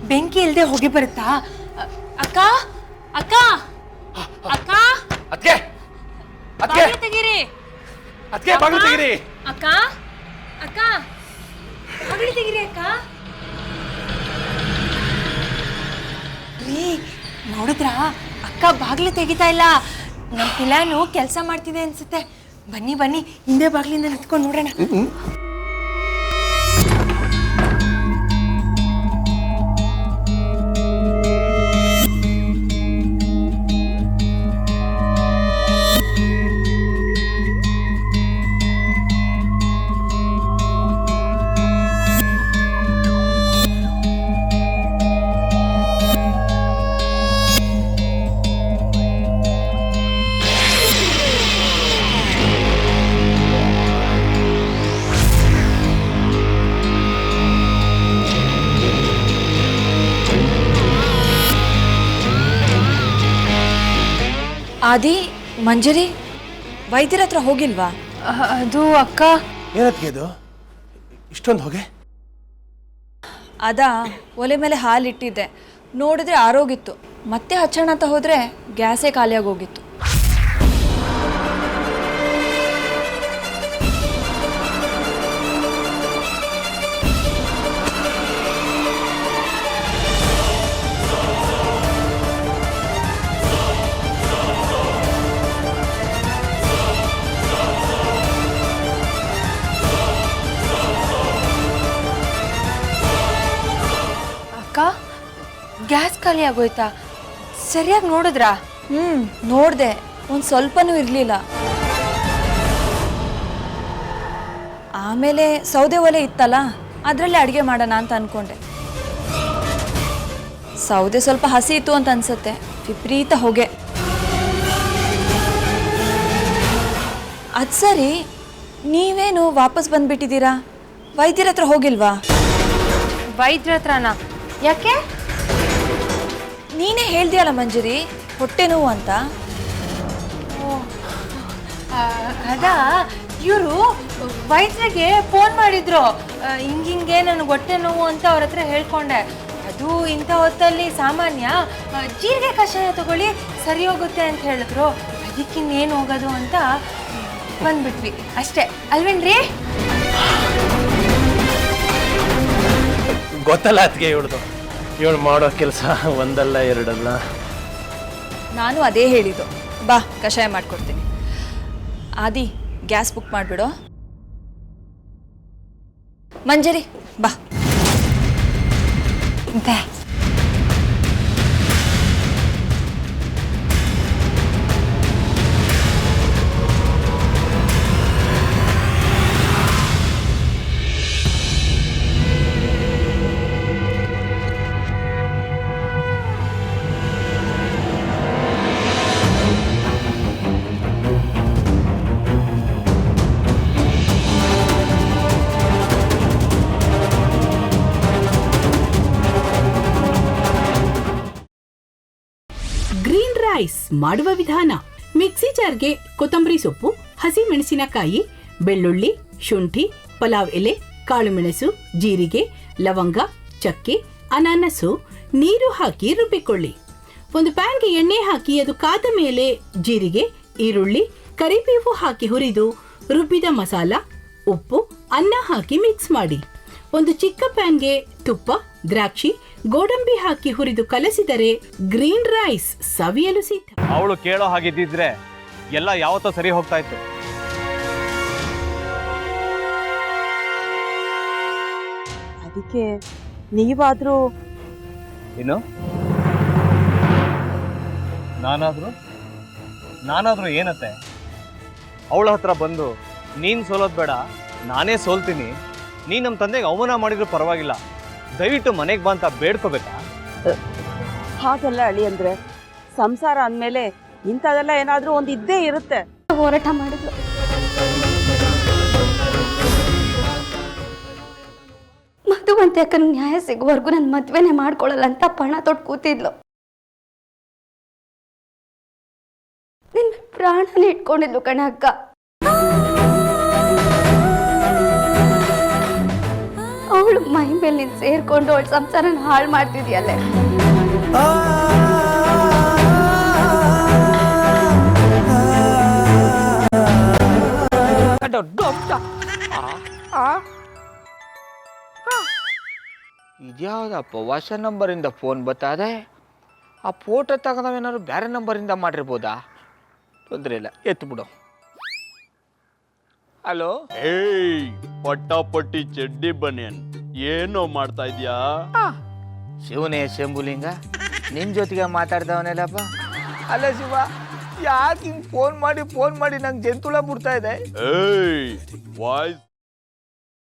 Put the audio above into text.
ಬೆಂಕಿ ಇಲ್ಲದೆ ಹೊಗೆ ಬರುತ್ತಾ? ಅಕ್ಕ ಅಕ್ಕ ಅಕ್ಕ ಅದ್ಕೆ ಬಾಗಿಲು ತೆಗೀರಿ. ಬಾಗಿಲು ತೆಗೀರಿ. ಅಕ್ಕ ಅಕ್ಕ ಬಾಗಿಲು ತೆಗೀರಿ ಅಕ್ಕ. ರೀ ನೋಡಿದ್ರಾ, ಅಕ್ಕ ಬಾಗಿಲು ತೆಗಿತಾ ಇಲ್ಲ. ನಮ್ಮ ಪಿಲಾನು ಕೆಲಸ ಮಾಡ್ತಿದೆ ಅನ್ಸುತ್ತೆ. ಬನ್ನಿ ಬನ್ನಿ, ಹಿಂದೆ ಬಾಗಿಲಿಂದ ನಿಂತ್ಕೊಂಡು ನೋಡೋಣ. ಆದಿ, ಮಂಜರಿ ವೈದ್ಯರ ಹತ್ರ ಹೋಗಿಲ್ವಾ? ಅದು ಅಕ್ಕ, ಏನತ್ಗೆ ಇದು ಇಷ್ಟೊಂದು ಹೊಗೆ? ಅದಾ ಒಲೆ ಮೇಲೆ ಹಾಲಿಟ್ಟಿದ್ದೆ, ನೋಡಿದ್ರೆ ಆರೋಗಿತ್ತು. ಮತ್ತೆ ಹಚ್ಚೋಣ ಅಂತ ಹೋದ್ರೆ ಗ್ಯಾಸೇ ಖಾಲಿಯಾಗಿ ಹೋಗಿತ್ತು. ಗ್ಯಾಸ್ ಖಾಲಿ ಆಗೋಯ್ತಾ? ಸರಿಯಾಗಿ ನೋಡಿದ್ರಾ? ನೋಡ್ದೆ, ಒಂದು ಸ್ವಲ್ಪನೂ ಇರಲಿಲ್ಲ. ಆಮೇಲೆ ಸೌದೆ ಒಲೆ ಇತ್ತಲ್ಲ, ಅದರಲ್ಲೇ ಅಡುಗೆ ಮಾಡೋಣ ಅಂತ ಅಂದ್ಕೊಂಡೆ. ಸೌದೆ ಸ್ವಲ್ಪ ಹಸಿ ಇತ್ತು ಅಂತ ಅನ್ಸುತ್ತೆ. ವಿಪರೀತ ಹೊಗೆ. ಅದು ಸರಿ, ನೀವೇನು ವಾಪಸ್ ಬಂದ್ಬಿಟ್ಟಿದ್ದೀರಾ? ವೈದ್ಯರ ಹತ್ರ ಹೋಗಿಲ್ವಾ? ವೈದ್ಯರ ಹತ್ರನಾ? ಯಾಕೆ? ನೀನೇ ಹೇಳ್ದಿಯಲ್ಲ ಮಂಜರಿ, ಹೊಟ್ಟೆ ನೋವು ಅಂತ. ಅದಾ, ಇವರು ವೈದ್ಯರಿಗೆ ಫೋನ್ ಮಾಡಿದ್ರು. ಹಿಂಗೆ ನನಗೆ ಹೊಟ್ಟೆ ನೋವು ಅಂತ ಅವ್ರ ಹತ್ರ ಹೇಳ್ಕೊಂಡೆ. ಅದು ಇಂಥ ಹೊತ್ತಲ್ಲಿ ಸಾಮಾನ್ಯ, ಜೀರಿಗೆ ಕಷಾಯ ತಗೊಳ್ಳಿ ಸರಿ ಹೋಗುತ್ತೆ ಅಂತ ಹೇಳಿದ್ರು. ಅದಕ್ಕಿನ್ನೇನು ಹೋಗೋದು ಅಂತ ಬಂದ್ಬಿಟ್ವಿ ಅಷ್ಟೇ, ಅಲ್ವೇನ್ರಿ? ಗೊತ್ತಲ್ಲ ಅದಕ್ಕೆ ಇವಳು ಮಾಡೋ ಕೆಲಸ ಒಂದಲ್ಲ ಎರಡಲ್ಲ. ನಾನು ಅದೇ ಹೇಳಿದ್ದು. ಬಾ, ಕಷಾಯ ಮಾಡಿಕೊಡ್ತೀನಿ. ಆದಿ, ಗ್ಯಾಸ್ ಬುಕ್ ಮಾಡಿಬಿಡು. ಮಂಜರಿ ಬಾ. ರೈಸ್ ಮಾಡುವ ವಿಧಾನ: ಮಿಕ್ಸಿ ಜಾರ್ಗೆ ಕೊತ್ತಂಬರಿ ಸೊಪ್ಪು, ಹಸಿ ಮೆಣಸಿನಕಾಯಿ, ಬೆಳ್ಳುಳ್ಳಿ, ಶುಂಠಿ, ಪಲಾವ್ ಎಲೆ, ಕಾಳುಮೆಣಸು, ಜೀರಿಗೆ, ಲವಂಗ, ಚಕ್ಕೆ, ಅನಾನಸು, ನೀರು ಹಾಕಿ ರುಬ್ಬಿಕೊಳ್ಳಿ. ಒಂದು ಪ್ಯಾನ್ಗೆ ಎಣ್ಣೆ ಹಾಕಿ ಅದು ಕಾದ ಮೇಲೆ ಜೀರಿಗೆ, ಈರುಳ್ಳಿ, ಕರಿಬೇವು ಹಾಕಿ ಹುರಿದು ರುಬ್ಬಿದ ಮಸಾಲ, ಉಪ್ಪು, ಅನ್ನ ಹಾಕಿ ಮಿಕ್ಸ್ ಮಾಡಿ. ಒಂದು ಚಿಕ್ಕ ಪ್ಯಾನ್ಗೆ ತುಪ್ಪ, ದ್ರಾಕ್ಷಿ, ಗೋಡಂಬಿ ಹಾಕಿ ಹುರಿದು ಕಲಸಿದರೆ ಗ್ರೀನ್ ರೈಸ್ ಸವಿಯಲು ಸಿದ್ಧ. ಅವಳು ಕೇಳೋ ಹಾಗಿದ್ದಿದ್ರೆ ಎಲ್ಲ ಯಾವತ್ತೋ ಸರಿ ಹೋಗ್ತಾ ಇತ್ತು. ಅದಕ್ಕೆ ನೀವಾದ್ರೂ ಏನು? ನಾನಾದ್ರೂ ಏನತ್ತೆ? ಅವಳ ಹತ್ರ ಬಂದು ನೀನ್ ಸೋಲೋದ್ ಬೇಡ, ನಾನೇ ಸೋಲ್ತೀನಿ, ನೀ ನಮ್ಮ ತಂದೆಗೆ ಅವಮಾನ ಮಾಡಿದ್ರು ಪರವಾಗಿಲ್ಲ, ದಯವಿಟ್ಟು ಮನೆಗೆ ಬಾ ಅಂತ ಬೇಡ್ಕೋಬೇಕಾ? ಹಾಗೆಲ್ಲ ಅಳಿ ಅಂದ್ರೆ ಸಂಸಾರ ಅಂದಮೇಲೆ ಇಂಥದೆಲ್ಲ ಏನಾದ್ರೂ ಒಂದು ಇದ್ದೇ ಇರುತ್ತೆ. ಹೋರಾಟ ಮಾಡಿದ್ಲು. ಮಧುವಂತೆ ಅಕ್ಕನ ನ್ಯಾಯ ಸಿಗುವವರೆಗೂ ನನ್ನ ಮದ್ವೆನೆ ಮಾಡ್ಕೊಳ್ಳಲ್ಲ ಅಂತ ಪಣ ತೊಟ್ಟು ಕೂತಿದ್ಲು. ನಿನ್ನ ಪ್ರಾಣನೇ ಇಟ್ಕೊಂಡಿದ್ಲು ಕಣ ಅಕ್ಕ. ಅವಳು ಮೈ ಮೇಲೆ ನೀನು ಸೇರ್ಕೊಂಡು ಅವಳ ಸಂಸಾರನ ಹಾಳು ಮಾಡ್ತಿದ್ಯಲ್ಲೇ. ಇದ್ಯಾವುದಪ್ಪ ಹೊಸ ನಂಬರಿಂದ ಫೋನ್ ಬರ್ತದೆ. ಆ ಫೋಟೋ ತಗೊಂಡವೇನಾದ್ರು ಬೇರೆ ನಂಬರಿಂದ ಮಾಡಿರ್ಬೋದಾ? ತೊಂದರೆ ಇಲ್ಲ, ಎತ್ತು ಬಿಡು. ಹಲೋ, ಏಯ್ ಪಟ್ಟಾಪಟ್ಟಿ ಚಡ್ಡಿ ಬನಿಯನ್, ಏನೋ ಮಾಡ್ತಾ ಇದ್ಯಾ? ಶಿವನೇ ಶಂಭುಲಿಂಗ, ನಿನ್ ಜೊತೆಗೆ ಮಾತಾಡ್ದವನೆಲ್ಲಪ್ಪ. ಅಲ್ಲ ಶಿವ, ಯಾಕೆ ಹಿಂಗ್ ಫೋನ್ ಮಾಡಿ ನಂಗೆ ಜಂತುಳ ಬಿಡ್ತಾ ಇದೆ? ಏಯ್ ವಾಯ್ಸ್